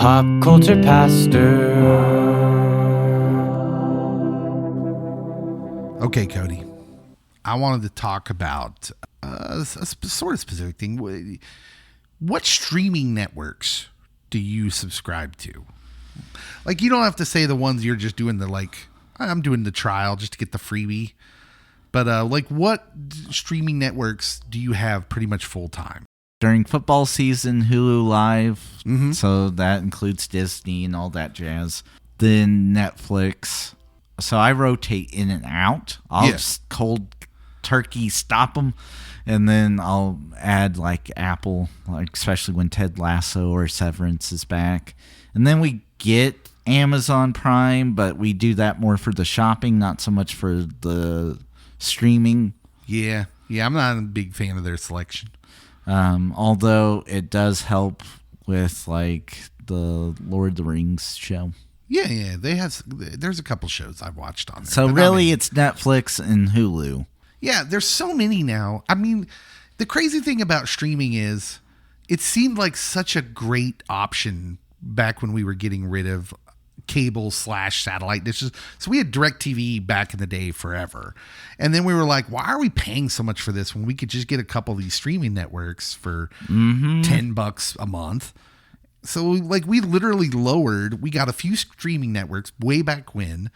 Pop Culture Pastor. Okay, Cody. I wanted to talk about a sort of specific thing. What streaming networks do you subscribe to? Like, you don't have to say the ones you're just doing I'm doing the trial just to get the freebie. But, what streaming networks do you have pretty much full time? During football season, Hulu Live, Mm-hmm. so that includes Disney and all that jazz. Then Netflix. So I rotate in and out. I'll just cold turkey stop them, and then I'll add like Apple, like especially when Ted Lasso or Severance is back. And then we get Amazon Prime, but we do that more for the shopping, not so much for the streaming. Yeah, I'm not a big fan of their selection. Although it does help with like the Lord of the Rings show. Yeah, there's a couple shows I've watched on there. So really it's Netflix and Hulu. Yeah, there's so many now. I mean, the crazy thing about streaming is it seemed like such a great option back when we were getting rid of cable/satellite dishes. So we had DirecTV back in the day forever. And then we were like, why are we paying so much for this when we could just get a couple of these streaming networks for $10 a month? So we literally we got a few streaming networks way back when.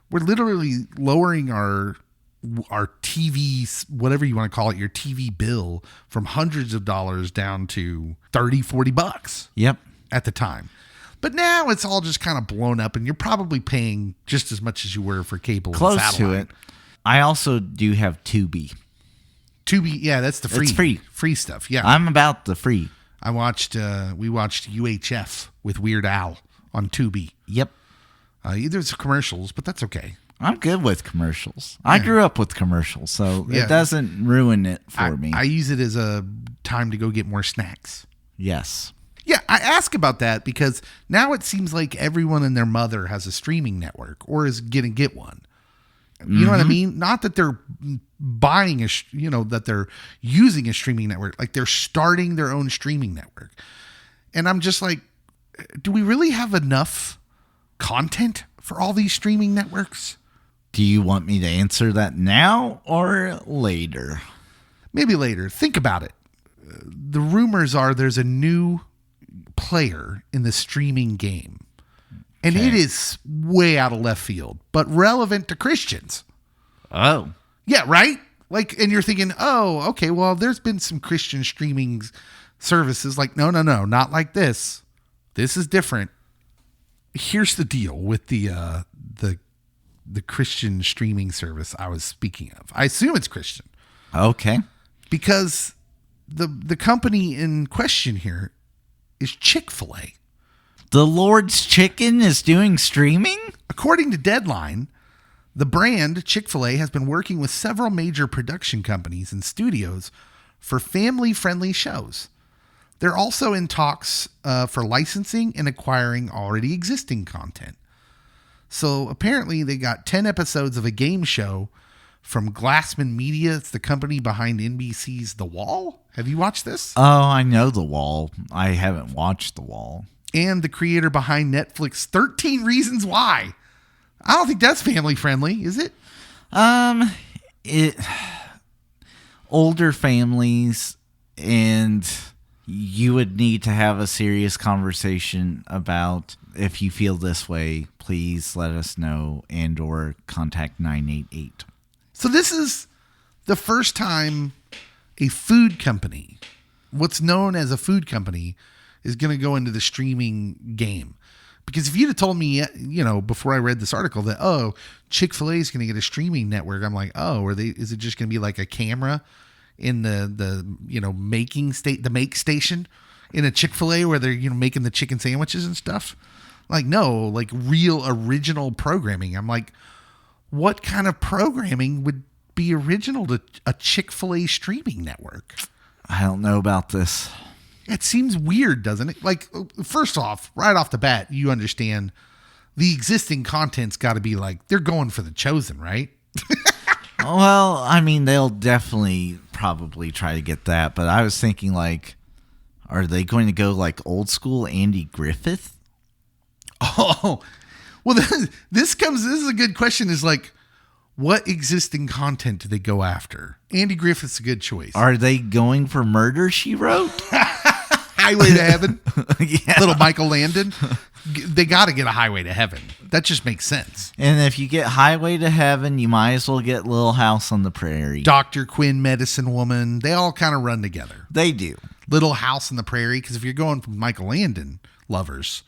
We're literally lowering our TV, whatever you want to call it, your TV bill from hundreds of dollars down to $30-$40 Yep. at the time. But now it's all just kind of blown up, and you're probably paying just as much as you were for cable Close and satellite. to it. I also do have Tubi. Tubi, yeah, that's the free. It's free stuff. Yeah, I'm about the free. we watched UHF with Weird Al on Tubi. Yep. There's commercials, but that's okay. I'm good with commercials. I grew up with commercials, so Yeah. it doesn't ruin it for me. I use it as a time to go get more snacks. Yes. Yeah, I ask about that because now it seems like everyone and their mother has a streaming network or is going to get one. You know what I mean? Not that they're buying that they're using a streaming network. Like they're starting their own streaming network. And I'm just like, do we really have enough content for all these streaming networks? Do you want me to answer that now or later? Maybe later. Think about it. The rumors are there's a new player in the streaming game. And it is way out of left field, but relevant to Christians. Oh. Yeah, right? And you're thinking, oh, okay, well, there's been some Christian streaming services. Like, no, not like this. This is different. Here's the deal with the Christian streaming service I was speaking of. I assume it's Christian. Okay. Because the company in question here is Chick-fil-a. The Lord's Chicken is doing streaming? According to Deadline, the brand Chick-fil-A has been working with several major production companies and studios for family-friendly shows. They're also in talks for licensing and acquiring already existing content. So apparently they got 10 episodes of a game show from Glassman Media. It's the company behind NBC's The Wall. Have you watched this? Oh, I know The Wall. I haven't watched The Wall. And the creator behind Netflix 13 Reasons Why. I don't think that's family friendly, is it? Older families, and you would need to have a serious conversation about if you feel this way, please let us know and or contact 988. So this is the first time a food company, what's known as a food company, is going to go into the streaming game. Because if you'd have told me, before I read this article that, Chick-fil-A is going to get a streaming network, I'm like, is it just going to be like a camera in the make station in a Chick-fil-A where they're, making the chicken sandwiches and stuff? Like, no, like real original programming. I'm like, what kind of programming would be original to a Chick-fil-A streaming network? I don't know about this. It seems weird, doesn't it? Like, first off, right off the bat, you understand the existing content's got to be like, they're going for the chosen, right? Well, I mean, they'll definitely probably try to get that. But I was thinking, like, are they going to go like old school Andy Griffith? Oh, well, this is a good question. Is like, what existing content do they go after? Andy Griffith's a good choice. Are they going for Murder, She Wrote? Highway to Heaven. Yeah. Little Michael Landon. They got to get a Highway to Heaven. That just makes sense. And if you get Highway to Heaven, you might as well get Little House on the Prairie. Dr. Quinn, Medicine Woman. They all kind of run together. They do. Little House on the Prairie. Because if you're going from Michael Landon lovers,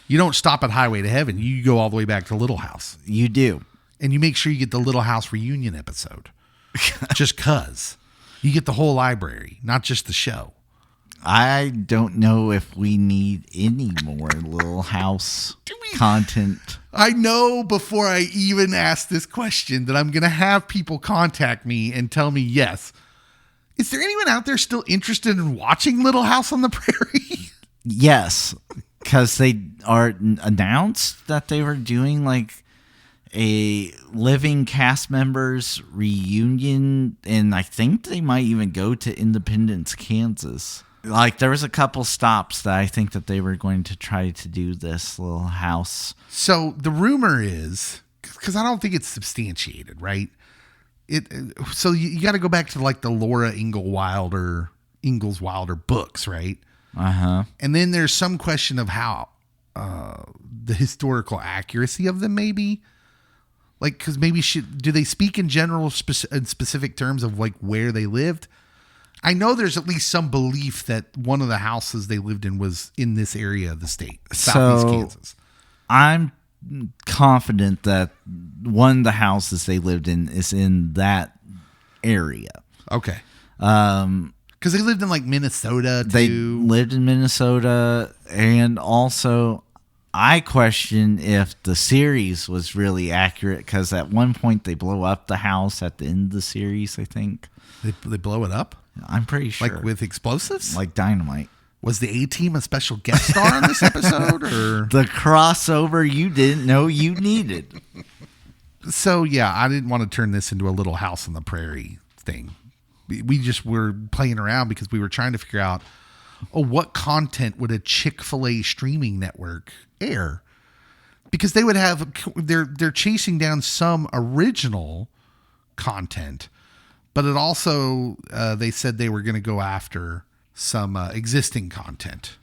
you don't stop at Highway to Heaven. You go all the way back to Little House. You do. And you make sure you get the Little House reunion episode. Just cuz. You get the whole library, not just the show. I don't know if we need any more Little House content. I know before I even ask this question that I'm going to have people contact me and tell me yes. Is there anyone out there still interested in watching Little House on the Prairie? Yes, because they are announced that they were doing like a living cast members reunion, and I think they might even go to Independence, Kansas. Like there was a couple stops that I think that they were going to try to do this Little House. So the rumor is, because I don't think it's substantiated, right? So you got to go back to like the Laura Ingalls Wilder books, right? Uh-huh. And then there's some question of how the historical accuracy of them, maybe. Like, because maybe do they speak in general in specific terms of like where they lived? I know there's at least some belief that one of the houses they lived in was in this area of the state, Southeast Kansas. I'm confident that one of the houses they lived in is in that area. Okay. Because they lived in like Minnesota too. They lived in Minnesota, and also I question if the series was really accurate, because at one point they blow up the house at the end of the series, I think. They blow it up? I'm pretty sure. Like with explosives? Like dynamite. Was the A-Team a special guest star on this episode? Or the crossover you didn't know you needed. So, yeah, I didn't want to turn this into a Little House on the Prairie thing. We just were playing around because we were trying to figure out, what content would a Chick-fil-A streaming network air? Because they would have, they're chasing down some original content, but it also, they said they were going to go after some existing content.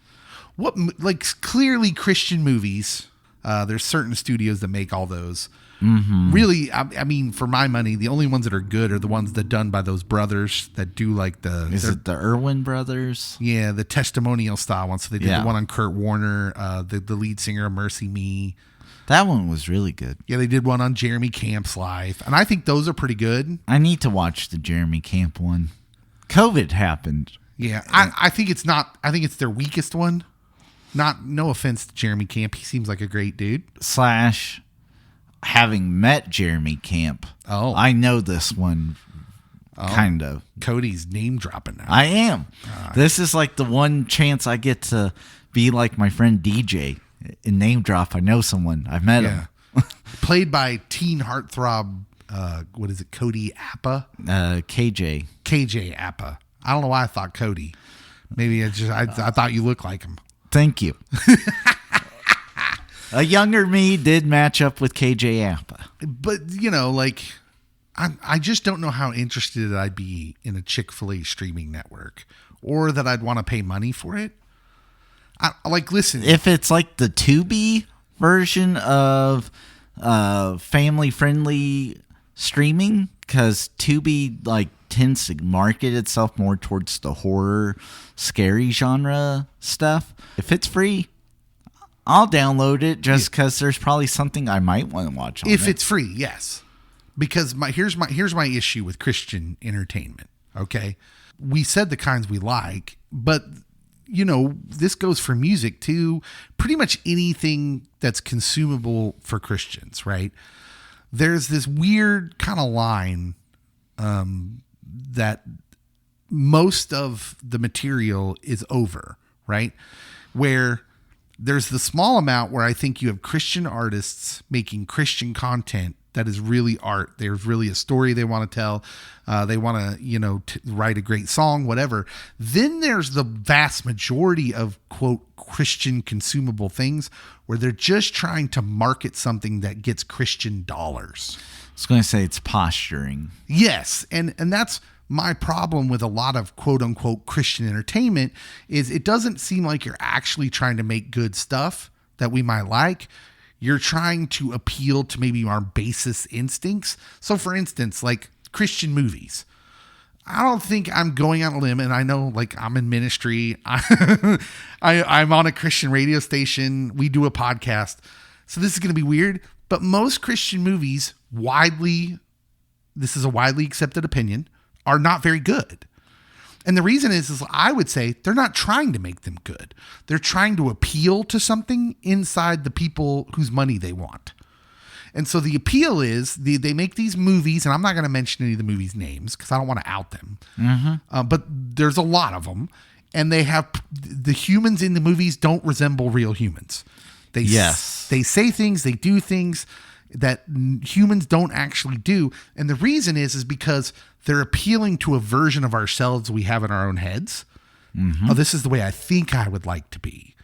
Like clearly Christian movies. There's certain studios that make all those. Mm-hmm. Really, I mean, for my money, the only ones that are good are the ones that done by those brothers that do like Is it the Irwin brothers? Yeah, the testimonial style ones. So they did the one on Kurt Warner, the lead singer of Mercy Me. That one was really good. Yeah, they did one on Jeremy Camp's life, and I think those are pretty good. I need to watch the Jeremy Camp one. COVID happened. Yeah, I think it's not. I think it's their weakest one. No offense to Jeremy Camp, he seems like a great dude. / having met Jeremy Camp. Oh, I know this one. Kind of. Cody's name dropping now. I am. This is like the one chance I get to be like my friend DJ. In name drop, I know someone. I've met him. Played by teen heartthrob, what is it, Cody Appa? KJ. KJ Appa. I don't know why I thought Cody. Maybe I thought you looked like him. Thank you. A younger me did match up with KJ Appa. But, I just don't know how interested I'd be in a Chick-fil-A streaming network, or that I'd want to pay money for it. Listen. If it's like the Tubi version of family-friendly streaming, because Tubi tends to market itself more towards the horror, scary genre stuff. If it's free, I'll download it just because there's probably something I might want to watch on if it's free, yes. Because here's my issue with Christian entertainment. Okay, we said the kinds we like, but this goes for music too. Pretty much anything that's consumable for Christians, right? There's this weird kind of line that most of the material is over, right? Where there's the small amount where I think you have Christian artists making Christian content that is really art. There's really a story they want to tell. They want to, write a great song, whatever. Then there's the vast majority of, quote, Christian consumable things where they're just trying to market something that gets Christian dollars. I was going to say it's posturing. Yes. And that's my problem with a lot of quote unquote Christian entertainment is it doesn't seem like you're actually trying to make good stuff that we might like. You're trying to appeal to maybe our basest instincts. So for instance, like Christian movies. I don't think I'm going on a limb, and I know like I'm in ministry. I'm on a Christian radio station. We do a podcast. So this is going to be weird, but most Christian movies this is a widely accepted opinion, are not very good. And the reason is I would say they're not trying to make them good. They're trying to appeal to something inside the people whose money they want. And so the appeal is they make these movies, and I'm not going to mention any of the movies' names because I don't want to out them. Mm-hmm. But there's a lot of them, and they have the humans in the movies don't resemble real humans. They say things, they do things that humans don't actually do. And the reason is because they're appealing to a version of ourselves we have in our own heads. Mm-hmm. Oh, this is the way I think I would like to be.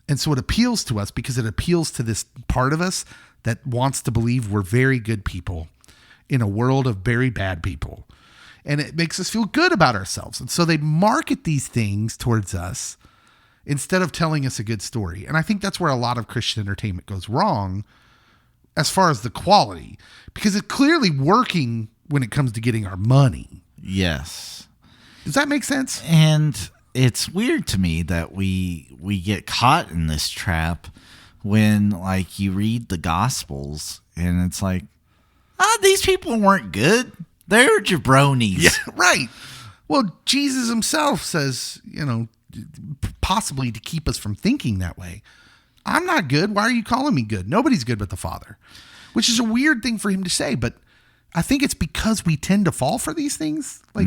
And so it appeals to us because it appeals to this part of us that wants to believe we're very good people in a world of very bad people. And it makes us feel good about ourselves. And so they market these things towards us instead of telling us a good story. And I think that's where a lot of Christian entertainment goes wrong as far as the quality, because it's clearly working when it comes to getting our money. Yes. Does that make sense? And it's weird to me that we get caught in this trap when, like, you read the Gospels and it's like, these people weren't good. They're jabronis. Yeah, right. Well, Jesus himself says, possibly to keep us from thinking that way. I'm not good. Why are you calling me good? Nobody's good but the Father, which is a weird thing for him to say, but I think it's because we tend to fall for these things. Like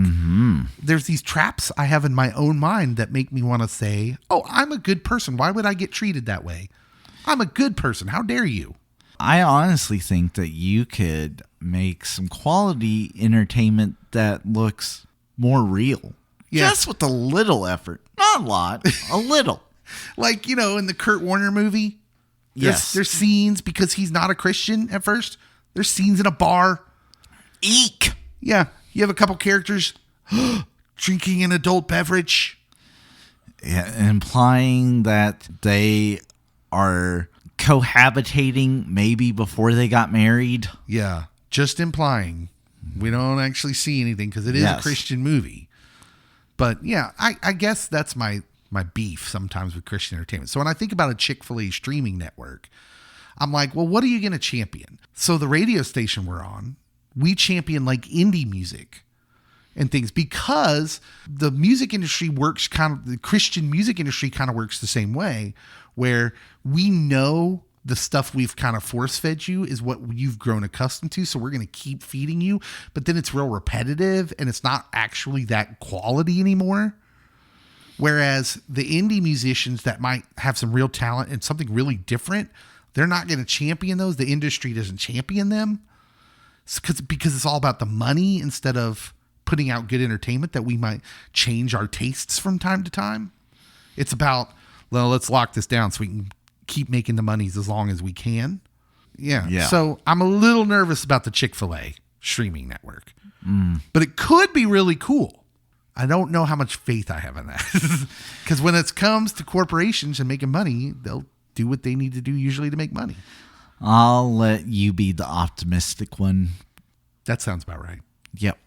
there's these traps I have in my own mind that make me want to say, oh, I'm a good person. Why would I get treated that way? I'm a good person. How dare you? I honestly think that you could make some quality entertainment that looks more real. Yeah. Just with a little effort. Not a lot, a little. Like, in the Kurt Warner movie, there's scenes because he's not a Christian at first. There's scenes in a bar. Eek. Yeah. You have a couple characters drinking an adult beverage. Yeah, implying that they are cohabitating maybe before they got married. Yeah. Just implying. We don't actually see anything because it is a Christian movie. But yeah, I guess that's my beef sometimes with Christian entertainment. So when I think about a Chick-fil-a streaming network, I'm like, well, what are you going to champion? So the radio station we're on, we champion like indie music and things because the music industry works the Christian music industry kind of works the same way, where we know the stuff we've kind of force fed you is what you've grown accustomed to. So we're going to keep feeding you, but then it's real repetitive and it's not actually that quality anymore. Whereas the indie musicians that might have some real talent and something really different, they're not going to champion those. The industry doesn't champion them because it's all about the money instead of putting out good entertainment that we might change our tastes from time to time. It's about, well, let's lock this down so we can keep making the monies as long as we can. Yeah. So I'm a little nervous about the Chick-fil-A streaming network, but it could be really cool. I don't know how much faith I have in that because when it comes to corporations and making money, they'll do what they need to do usually to make money. I'll let you be the optimistic one. That sounds about right. Yep.